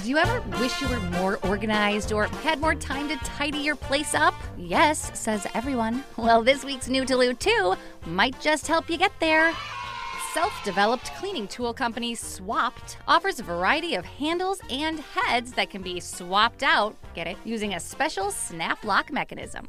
Do you ever wish you were more organized or had more time to tidy your place up? Yes, says everyone. Well, this week's New to Loo 2 might just help you get there. Self-developed cleaning tool company Swopt offers a variety of handles and heads that can be swapped out, get it, using a special snap lock mechanism.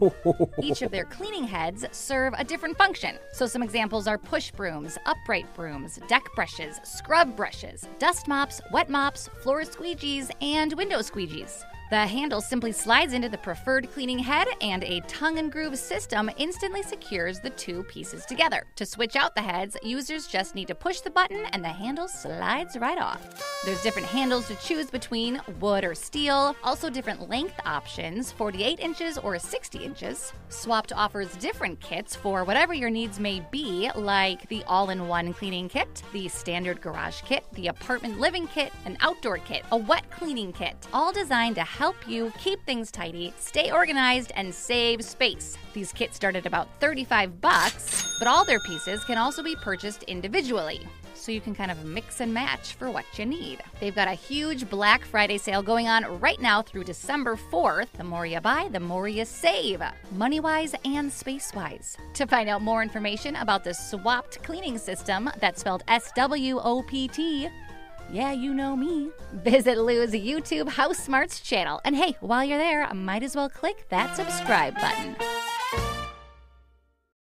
Each of their cleaning heads serve a different function. So some examples are push brooms, upright brooms, deck brushes, scrub brushes, dust mops, wet mops, floor squeegees, and window squeegees. The handle simply slides into the preferred cleaning head, and a tongue and groove system instantly secures the two pieces together. To switch out the heads, users just need to push the button and the handle slides right off. There's different handles to choose between, wood or steel, also different length options, 48 inches or 60 inches. Swopt offers different kits for whatever your needs may be, like the all-in-one cleaning kit, the standard garage kit, the apartment living kit, an outdoor kit, a wet cleaning kit, all designed to help you keep things tidy, stay organized, and save space. These kits start at about $35, but all their pieces can also be purchased individually, so you can kind of mix and match for what you need. They've got a huge Black Friday sale going on right now through December 4th. The more you buy, the more you save, money-wise and space-wise. To find out more information about the Swopt cleaning system, that's spelled S-W-O-P-T, yeah, you know me. Visit Lou's YouTube HouseSmarts channel. And hey, while you're there, might as well click that subscribe button.